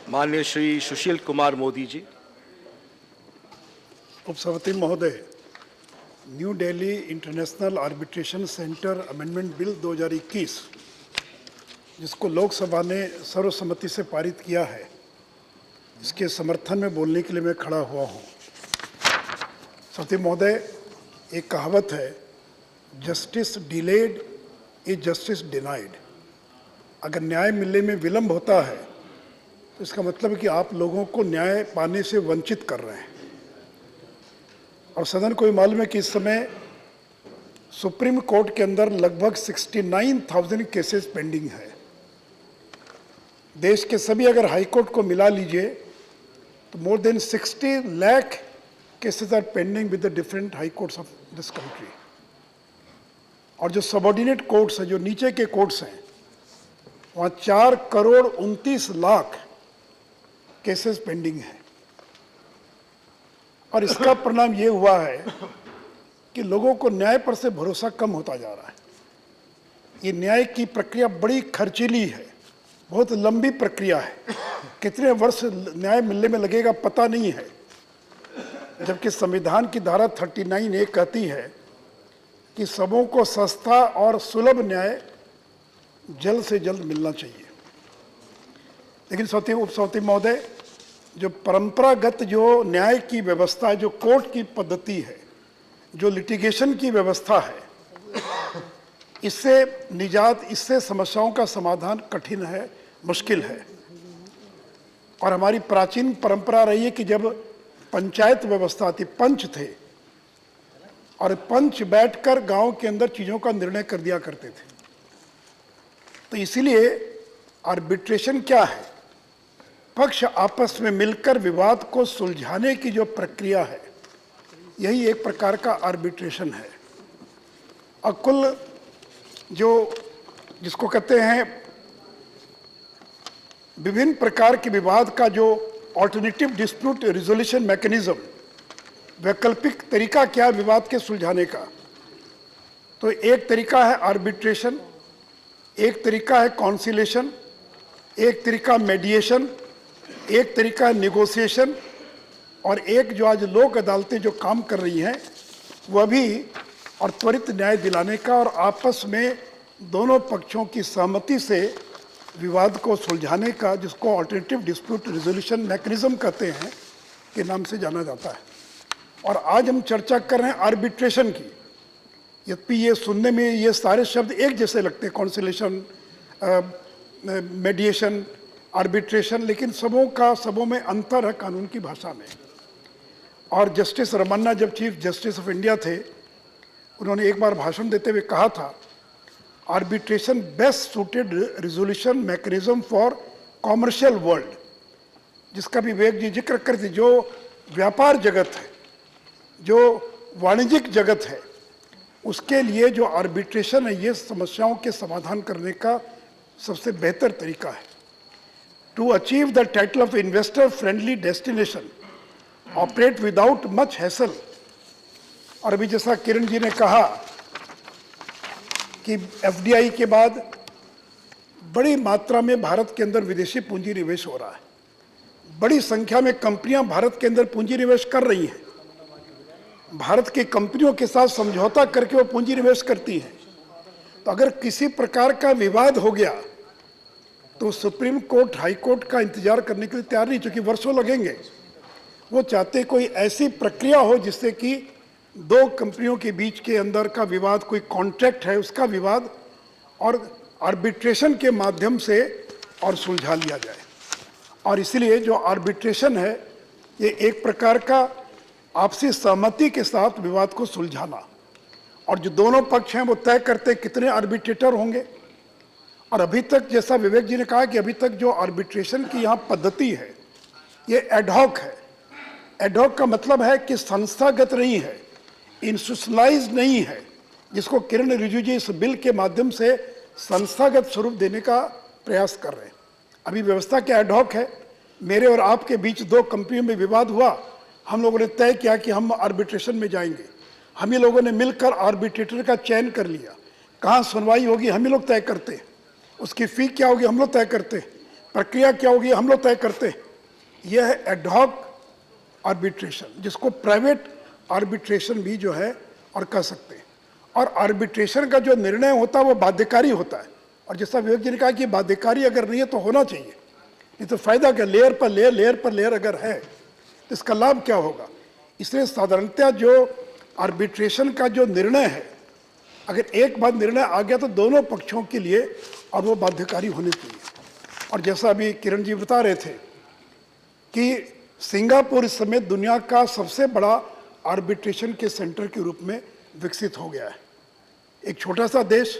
माननीय श्री सुशील कुमार मोदी जी। उपसभापति महोदय, new Delhi international arbitration centre amendment bill 2021, जिसको लोकसभा ने सर्वसम्मति से पारित किया है, इसके समर्थन में बोलने के लिए मैं खड़ा हुआ हूँ। सभापति महोदय, एक कहावत है, justice delayed is justice denied. अगर न्याय मिलने में विलंब होता है तो इसका मतलब है कि आप लोगों को न्याय पाने से वंचित कर रहे हैं। और सदन को भी मालूम है कि इस समय सुप्रीम कोर्ट के अंदर लगभग 69,000 केसेस पेंडिंग है। देश के सभी अगर हाई कोर्ट को मिला लीजिए तो more than 60 lakh cases are pending with the different high courts of this country. और जो सबऑर्डिनेट कोर्ट्स हैं, जो नीचे के कोर्ट्स हैं, वहाँ 4,29,00,000 केसेस पेंडिंग है। और इसका परिणाम ये हुआ है कि लोगों को न्याय पर से भरोसा कम होता जा रहा है। ये न्याय की प्रक्रिया बड़ी खर्चीली है, बहुत लंबी प्रक्रिया है, कितने वर्ष न्याय मिलने में लगेगा पता नहीं है। जबकि संविधान की धारा 39A कहती है कि सबों को सस्ता और सुलभ न्याय जल्द से जल्द मिलना चाहिए। लेकिन उपसभापति महोदय, जो परंपरागत जो न्याय की व्यवस्था है, जो कोर्ट की पद्धति है, जो लिटिगेशन की व्यवस्था है, इससे निजात, इससे समस्याओं का समाधान कठिन है, मुश्किल है। और हमारी प्राचीन परंपरा रही है कि जब पंचायत व्यवस्था थी, पंच थे, और पंच बैठकर गांव के अंदर चीज़ों का निर्णय कर दिया करते थे। तो इसीलिए आर्बिट्रेशन क्या है? पक्ष आपस में मिलकर विवाद को सुलझाने की जो प्रक्रिया है, यही एक प्रकार का आर्बिट्रेशन है। और कुल जो जिसको कहते हैं विभिन्न प्रकार के विवाद का जो ऑल्टरनेटिव डिस्प्यूट रिजोल्यूशन मैकेनिज्म, वैकल्पिक तरीका क्या है विवाद के सुलझाने का? तो एक तरीका है आर्बिट्रेशन, एक तरीका है कॉन्सिलेशन, एक तरीका मेडिएशन, एक तरीका है निगोसिएशन, और एक जो आज लोक अदालतें जो काम कर रही हैं वह भी और त्वरित न्याय दिलाने का और आपस में दोनों पक्षों की सहमति से विवाद को सुलझाने का, जिसको ऑल्टरनेटिव डिस्प्यूट रिजोल्यूशन मैकेनिज्म कहते हैं, के नाम से जाना जाता है। और आज हम चर्चा कर रहे हैं आर्बिट्रेशन की। यद्यपि ये सुनने में ये सारे शब्द एक जैसे लगते हैं, कॉन्सिलेशन, मेडिएशन, आर्बिट्रेशन, लेकिन सबों में अंतर है कानून की भाषा में। और जस्टिस रमन्ना जब चीफ जस्टिस ऑफ इंडिया थे, उन्होंने एक बार भाषण देते हुए कहा था, arbitration best suited resolution mechanism for commercial world, जिसका भी विवेक जी जिक्र करते। जो व्यापार जगत है, जो वाणिज्यिक जगत है, उसके लिए जो आर्बिट्रेशन है, ये समस्याओं के समाधान करने का सबसे बेहतर तरीका है। To achieve the title of investor friendly destination, operate without much hassle. और अभी जैसा किरण जी ने कहा कि एफडीआई के बाद बड़ी मात्रा में भारत के अंदर विदेशी पूंजी निवेश हो रहा है, बड़ी संख्या में कंपनियां भारत के अंदर पूंजी निवेश कर रही हैं, भारत की कंपनियों के साथ समझौता करके वो पूंजी निवेश करती हैं। तो अगर किसी प्रकार का विवाद हो गया तो सुप्रीम कोर्ट, हाई कोर्ट का इंतजार करने के लिए तैयार नहीं, चूंकि वर्षों लगेंगे। वो चाहते कोई ऐसी प्रक्रिया हो जिससे कि दो कंपनियों के बीच के अंदर का विवाद, कोई कॉन्ट्रैक्ट है उसका विवाद, और आर्बिट्रेशन के माध्यम से और सुलझा लिया जाए। और इसलिए जो आर्बिट्रेशन है, ये एक प्रकार का आपसी सहमति के साथ विवाद को सुलझाना, और जो दोनों पक्ष हैं वो तय करते कितने आर्बिट्रेटर होंगे। और अभी तक, जैसा विवेक जी ने कहा, कि अभी तक जो आर्बिट्रेशन की यहाँ पद्धति है ये एडहॉक है। एडहॉक का मतलब है कि संस्थागत नहीं है, इंस्टीट्यूशनलाइज्ड नहीं है, जिसको किरण रिजिजू जी इस बिल के माध्यम से संस्थागत स्वरूप देने का प्रयास कर रहे हैं। अभी व्यवस्था क्या एडहॉक है? मेरे और आपके बीच दो कंपनियों में विवाद हुआ, हम लोगों ने तय किया कि हम आर्बिट्रेशन में जाएंगे। हम ही लोगों ने मिलकर आर्बिट्रेटर का चयन कर लिया, कहाँ सुनवाई होगी हम ही लोग तय करते हैं, उसकी फ़ी क्या होगी हम लोग तय करते हैं, प्रक्रिया क्या होगी हम लोग तय करते हैं। यह है एडहॉक आर्बिट्रेशन, जिसको प्राइवेट आर्बिट्रेशन भी जो है और कह सकते हैं। और आर्बिट्रेशन का जो निर्णय होता है वो बाध्यकारी होता है, और जैसा विवेक जी ने कहा कि बाध्यकारी अगर नहीं है तो होना चाहिए, नहीं तो फायदा क्या, लेयर पर लेयर लेयर पर लेयर अगर है तो इसका लाभ क्या होगा। इसलिए साधारणतः जो आर्बिट्रेशन का जो निर्णय है, अगर एक बार निर्णय आ गया तो दोनों पक्षों के लिए और वो बाध्यकारी होने चाहिए। और जैसा अभी किरण जी बता रहे थे कि सिंगापुर इस समय दुनिया का सबसे बड़ा आर्बिट्रेशन के सेंटर के रूप में विकसित हो गया है। एक छोटा सा देश,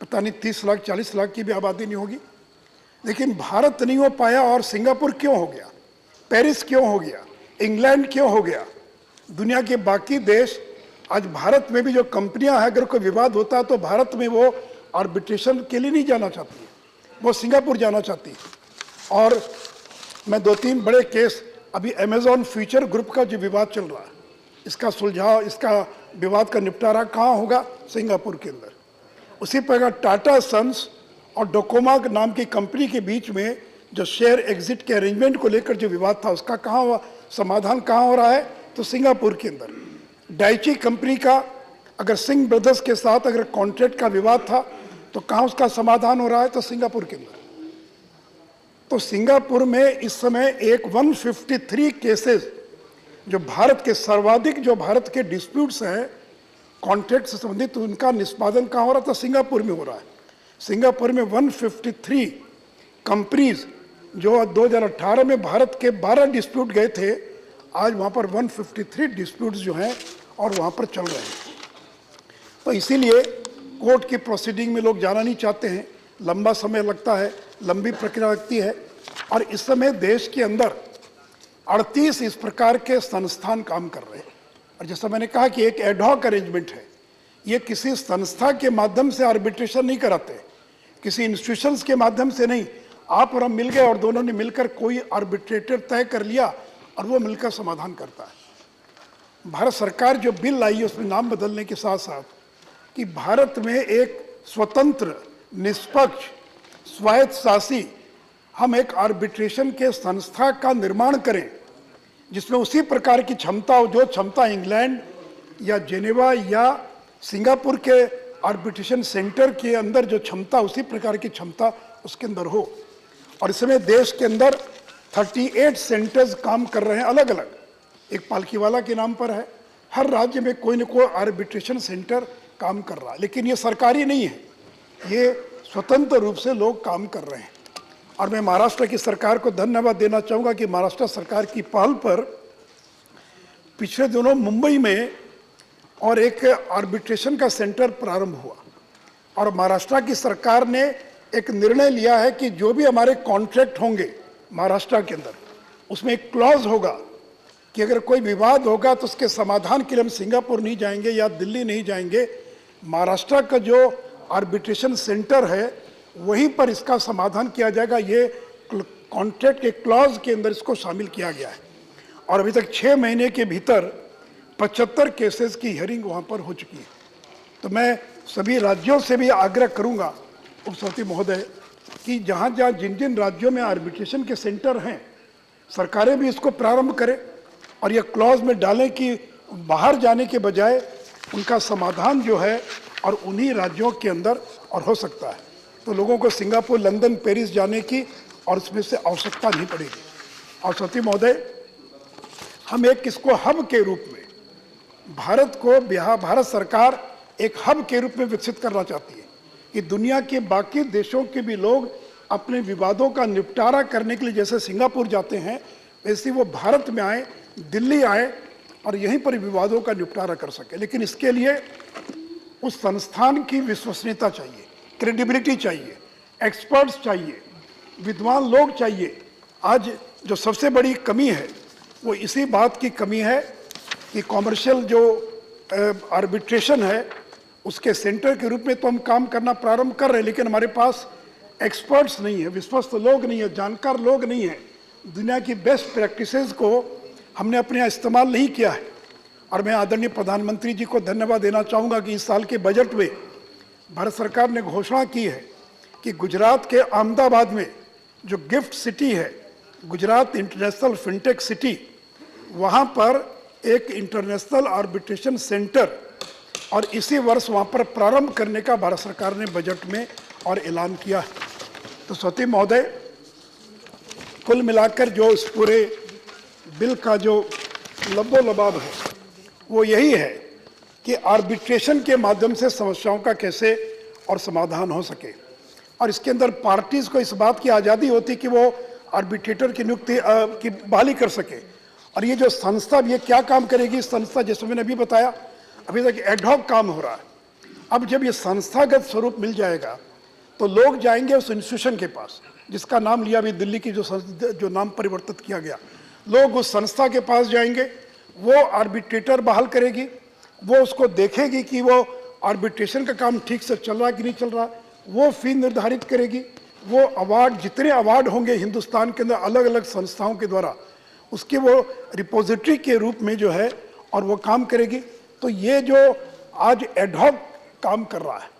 पता नहीं 30 लाख 40 लाख की भी आबादी नहीं होगी, लेकिन भारत नहीं हो पाया और सिंगापुर क्यों हो गया, पेरिस क्यों हो गया, इंग्लैंड क्यों हो गया। दुनिया के बाकी देश आज भारत में भी जो कंपनियां हैं, अगर कोई विवाद होता है तो भारत में वो आर्बिट्रेशन के लिए नहीं जाना चाहती है, वो सिंगापुर जाना चाहती है। और मैं 2-3 बड़े केस, अभी अमेजॉन फ्यूचर ग्रुप का जो विवाद चल रहा है, इसका सुलझाव, इसका विवाद का निपटारा कहाँ होगा, सिंगापुर के अंदर। उसी प्रकार टाटा सन्स और डोकोमा नाम की कंपनी के बीच में जो शेयर एग्जिट के अरेंजमेंट को लेकर जो विवाद था, उसका कहाँ समाधान कहाँ हो रहा है, तो सिंगापुर के अंदर। डाइची कंपनी का अगर सिंह ब्रदर्स के साथ अगर कॉन्ट्रैक्ट का विवाद था तो कहाँ उसका समाधान हो रहा है, तो सिंगापुर के अंदर। तो सिंगापुर में इस समय एक 153 केसेस जो भारत के सर्वाधिक, जो भारत के डिस्प्यूट्स हैं कॉन्ट्रैक्ट से संबंधित, तो उनका निष्पादन कहाँ हो रहा था, सिंगापुर में हो रहा है। सिंगापुर में 153 कंपनीज जो 2018 में भारत के 12 डिस्प्यूट गए थे, आज वहाँ पर 153 डिस्प्यूट्स जो हैं और वहाँ पर चल रहे हैं। तो इसीलिए कोर्ट की प्रोसीडिंग में लोग जाना नहीं चाहते हैं, लंबा समय लगता है, लंबी प्रक्रिया लगती है। और इस समय देश के अंदर 38 इस प्रकार के संस्थान काम कर रहे हैं। और जैसा मैंने कहा कि एक एडहॉक अरेंजमेंट है, ये किसी संस्था के माध्यम से आर्बिट्रेशन नहीं कराते, किसी इंस्टीट्यूशंस के माध्यम से नहीं, आप और हम मिल गए और दोनों ने मिलकर कोई आर्बिट्रेटर तय कर लिया और वो मिलकर समाधान करता है। भारत सरकार जो बिल लाई है उसमें नाम बदलने के साथ साथ कि भारत में एक स्वतंत्र, निष्पक्ष, स्वायत्तशासी हम एक आर्बिट्रेशन के संस्था का निर्माण करें, जिसमें उसी प्रकार की क्षमता हो जो क्षमता इंग्लैंड या जेनेवा या सिंगापुर के आर्बिट्रेशन सेंटर के अंदर जो क्षमता, उसी प्रकार की क्षमता उसके अंदर हो। और इस समय देश के अंदर 38 सेंटर्स काम कर रहे हैं अलग अलग, एक पालकीवाला के नाम पर है, हर राज्य में कोई न कोई आर्बिट्रेशन सेंटर काम कर रहा है। लेकिन ये सरकारी नहीं है, ये स्वतंत्र रूप से लोग काम कर रहे हैं। और मैं महाराष्ट्र की सरकार को धन्यवाद देना चाहूँगा कि महाराष्ट्र सरकार की पहल पर पिछले दिनों मुंबई में और एक आर्बिट्रेशन का सेंटर प्रारंभ हुआ। और महाराष्ट्र की सरकार ने एक निर्णय लिया है कि जो भी हमारे कॉन्ट्रैक्ट होंगे महाराष्ट्र के अंदर, उसमें एक क्लॉज होगा कि अगर कोई विवाद होगा तो उसके समाधान के लिए हम सिंगापुर नहीं जाएंगे या दिल्ली नहीं जाएंगे, महाराष्ट्र का जो आर्बिट्रेशन सेंटर है वहीं पर इसका समाधान किया जाएगा। ये कॉन्ट्रैक्ट के क्लॉज के अंदर इसको शामिल किया गया है। और अभी तक 6 महीने के भीतर 75 केसेस की हियरिंग वहाँ पर हो चुकी है। तो मैं सभी राज्यों से भी आग्रह करूँगा उपसभापति महोदय कि जहाँ जहाँ जिन जिन राज्यों में आर्बिट्रेशन के सेंटर हैं, सरकारें भी इसको प्रारंभ करें और यह क्लॉज में डालें कि बाहर जाने के बजाय उनका समाधान जो है और उन्हीं राज्यों के अंदर और हो सकता है। तो लोगों को सिंगापुर, लंदन, पेरिस जाने की और उसमें से आवश्यकता नहीं पड़ेगी। और सती महोदय, हम एक किसको हब के रूप में भारत सरकार एक हब के रूप में विकसित करना चाहती है कि दुनिया के बाकी देशों के भी लोग अपने विवादों का निपटारा करने के लिए जैसे सिंगापुर जाते हैं, वैसे वो भारत में आए, दिल्ली आए और यहीं पर विवादों का निपटारा कर सके। लेकिन इसके लिए उस संस्थान की विश्वसनीयता चाहिए, क्रेडिबिलिटी चाहिए, एक्सपर्ट्स चाहिए, विद्वान लोग चाहिए। आज जो सबसे बड़ी कमी है वो इसी बात की कमी है कि कॉमर्शियल जो आर्बिट्रेशन है उसके सेंटर के रूप में तो हम काम करना प्रारंभ कर रहे हैं, लेकिन हमारे पास एक्सपर्ट्स नहीं है, विश्वस्त लोग नहीं है, जानकार लोग नहीं है। दुनिया की बेस्ट प्रैक्टिसेस को हमने अपने यहाँ इस्तेमाल नहीं किया है। और मैं आदरणीय प्रधानमंत्री जी को धन्यवाद देना चाहूँगा कि इस साल के बजट में भारत सरकार ने घोषणा की है कि गुजरात के अहमदाबाद में जो गिफ्ट सिटी है, गुजरात इंटरनेशनल फिनटेक सिटी, वहाँ पर एक इंटरनेशनल आर्बिट्रेशन सेंटर और इसी वर्ष वहाँ पर प्रारंभ करने का भारत सरकार ने बजट में और ऐलान किया है। तो सती महोदय, कुल मिलाकर जो इस पूरे बिल का जो लबो-लबाब है वो यही है कि आर्बिट्रेशन के माध्यम से समस्याओं का कैसे और समाधान हो सके, और इसके अंदर पार्टीज को इस बात की आज़ादी होती कि वो आर्बिट्रेटर की नियुक्ति की बहाली कर सके। और ये जो संस्था, ये क्या काम करेगी संस्था, जैसे मैंने अभी बताया, अभी तक एडहॉक काम हो रहा है। अब जब ये संस्थागत स्वरूप मिल जाएगा तो लोग जाएंगे उस इंस्टीट्यूशन के पास, जिसका नाम लिया अभी दिल्ली की जो नाम परिवर्तित किया गया, लोग उस संस्था के पास जाएंगे, वो आर्बिट्रेटर बहाल करेगी, वो उसको देखेगी कि वो आर्बिट्रेशन का काम ठीक से चल रहा है कि नहीं चल रहा, वो फी निर्धारित करेगी, वो अवार्ड, जितने अवार्ड होंगे हिंदुस्तान के अंदर अलग अलग संस्थाओं के द्वारा, उसके वो रिपोजिटरी के रूप में जो है और वो काम करेगी। तो ये जो आज एडहॉक काम कर रहा है,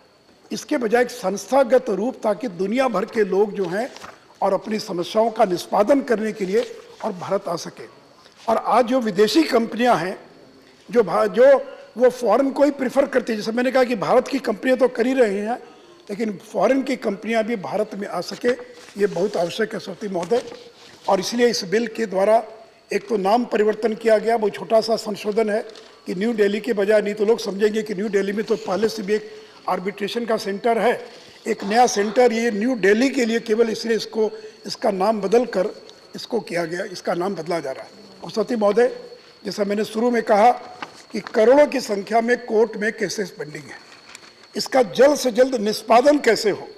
इसके बजाय एक संस्थागत रूप, ताकि दुनिया भर के लोग जो हैं और अपनी समस्याओं का निष्पादन करने के लिए और भारत आ सके। और आज जो विदेशी कंपनियां हैं जो वो फॉरेन को ही प्रीफर करती है, जैसे मैंने कहा कि भारत की कंपनियां तो कर ही रही हैं, लेकिन फॉरेन की कंपनियां भी भारत में आ सके, ये बहुत आवश्यक है सती महोदय। और इसलिए इस बिल के द्वारा एक तो नाम परिवर्तन किया गया, वो छोटा सा संशोधन है कि न्यू दिल्ली के बजाय, नहीं तो लोग समझेंगे कि न्यू दिल्ली में तो पहले से भी एक आर्बिट्रेशन का सेंटर है, एक नया सेंटर ये न्यू दिल्ली के लिए केवल इसलिए इसका नाम बदल कर इसको किया गया, इसका नाम बदला जा रहा है। और सती महोदय, जैसा मैंने शुरू में कहा कि करोड़ों की संख्या में कोर्ट में केसेस पेंडिंग है, इसका जल्द से जल्द निष्पादन कैसे हो।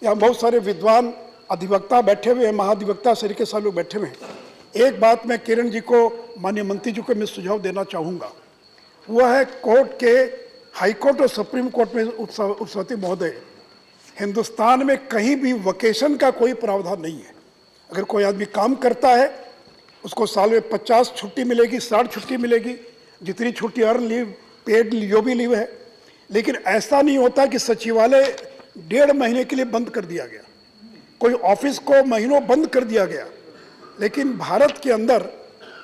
यहाँ बहुत सारे विद्वान अधिवक्ता बैठे हुए हैं, महाधिवक्ता श्री के साथ लोग बैठे हुए हैं। एक बात मैं किरण जी को, माननीय मंत्री जी को मैं सुझाव देना चाहूँगा, वह है कोर्ट के, हाई कोर्ट और सुप्रीम कोर्ट में उपसभापति महोदय, हिंदुस्तान में कहीं भी वकेशन का कोई प्रावधान नहीं है। अगर कोई आदमी काम करता है उसको साल में 50 छुट्टी मिलेगी, 60 छुट्टी मिलेगी, जितनी छुट्टी अर्न लीव, पेड जो भी लीव है। लेकिन ऐसा नहीं होता कि सचिवालय 1.5 महीने के लिए बंद कर दिया गया, कोई ऑफिस को महीनों बंद कर दिया गया। लेकिन भारत के अंदर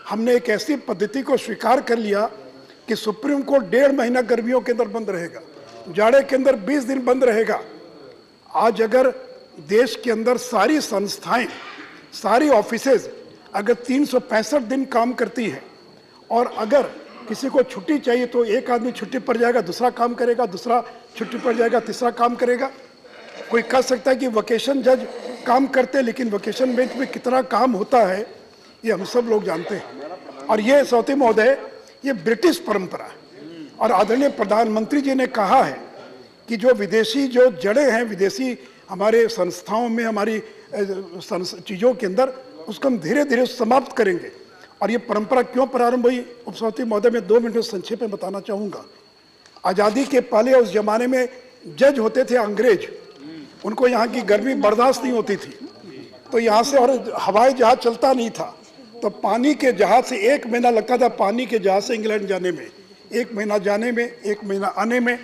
हमने एक ऐसी पद्धति को स्वीकार कर लिया कि सुप्रीम कोर्ट 1.5 महीना गर्मियों के अंदर बंद रहेगा, जाड़े के अंदर 20 दिन बंद रहेगा। आज अगर देश के अंदर सारी संस्थाएं, सारी ऑफिसेज अगर 365 दिन काम करती है, और अगर किसी को छुट्टी चाहिए तो एक आदमी छुट्टी पर जाएगा, दूसरा काम करेगा, दूसरा छुट्टी पर जाएगा, तीसरा काम करेगा। कोई कह सकता है कि वकेशन जज काम करते हैं, लेकिन वकेशन बेंच में कितना काम होता है ये हम सब लोग जानते हैं। और ये सौती महोदय, ये ब्रिटिश परंपरा है। और आदरणीय प्रधानमंत्री जी ने कहा है कि जो विदेशी जो जड़ें हैं, विदेशी हमारे संस्थाओं में, हमारी चीज़ों के अंदर, उसको हम धीरे धीरे समाप्त करेंगे। और ये परंपरा क्यों प्रारंभ हुई, उपसभापति महोदय, मैं 2 मिनट संक्षेप में बताना चाहूँगा। आज़ादी के पहले उस जमाने में जज होते थे अंग्रेज, उनको यहाँ की गर्मी बर्दाश्त नहीं होती थी, तो यहाँ से, और हवाई जहाज चलता नहीं था, तो पानी के जहाज से 1 महीना लगता था, पानी के जहाज से इंग्लैंड जाने में 1 महीना जाने में, 1 महीना आने में,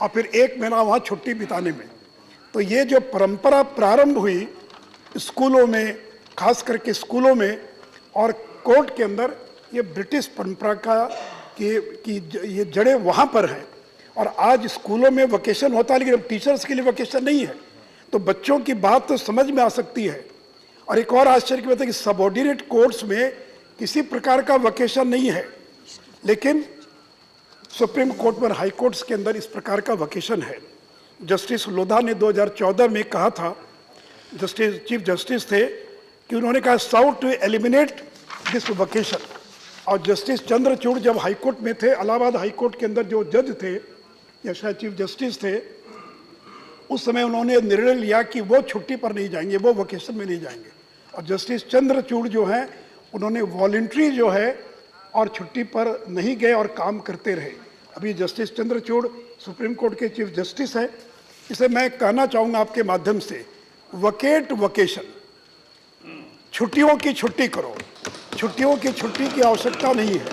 और फिर 1 महीना वहाँ छुट्टी बिताने में। तो ये जो परंपरा प्रारंभ हुई स्कूलों में, खास करके स्कूलों में और कोर्ट के अंदर, ये ब्रिटिश परंपरा का कि ये जड़ें वहाँ पर हैं। और आज स्कूलों में वकेशन होता है, लेकिन अब टीचर्स के लिए वकेशन नहीं है, तो बच्चों की बात तो समझ में आ सकती है। और एक और आश्चर्य की बात है कि सबऑर्डिनेट कोर्ट्स में किसी प्रकार का वकेशन नहीं है, लेकिन सुप्रीम कोर्ट और हाई कोर्ट्स के अंदर इस प्रकार का वकेशन है। जस्टिस लोधा ने 2014 में कहा था, चीफ जस्टिस थे, कि उन्होंने कहा sought to eliminate this vacation. और जस्टिस चंद्रचूड़ जब हाई कोर्ट में थे, इलाहाबाद हाई कोर्ट के अंदर जो जज थे या शायद चीफ जस्टिस थे, उस समय उन्होंने निर्णय लिया कि वो छुट्टी पर नहीं जाएंगे, वो वकेशन में नहीं जाएंगे। और जस्टिस चंद्रचूड़ जो हैं, उन्होंने वॉलंटरी जो है और छुट्टी पर नहीं गए और काम करते रहे। अभी जस्टिस चंद्रचूड़ सुप्रीम कोर्ट के चीफ जस्टिस हैं। इसे मैं कहना चाहूँगा आपके माध्यम से, वकेट वकेशन, छुट्टियों की छुट्टी करो, छुट्टियों की छुट्टी की आवश्यकता नहीं है।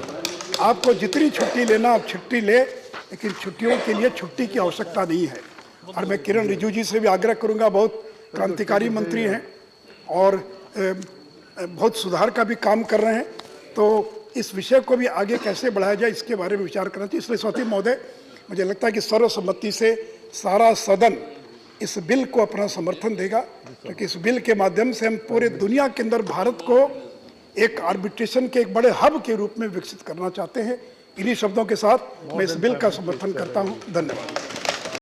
आपको जितनी छुट्टी लेना आप छुट्टी ले, लेकिन छुट्टियों के लिए छुट्टी की आवश्यकता नहीं है। और मैं किरण रिजिजू जी से भी आग्रह करूंगा, बहुत क्रांतिकारी मंत्री हैं, और बहुत सुधार का भी काम कर रहे हैं। तो इस विषय को भी आगे कैसे बढ़ाया जाए इसके बारे में विचार करना चाहिए। इसलिए सभापति महोदय, मुझे लगता है कि सर्वसम्मति से सारा सदन इस बिल को अपना समर्थन देगा, क्योंकि इस बिल के माध्यम से हम पूरे दुनिया के अंदर भारत को एक आर्बिट्रेशन के एक बड़े हब के रूप में विकसित करना चाहते हैं। इन्हीं शब्दों के साथ मैं इस बिल का समर्थन करता हूं। धन्यवाद।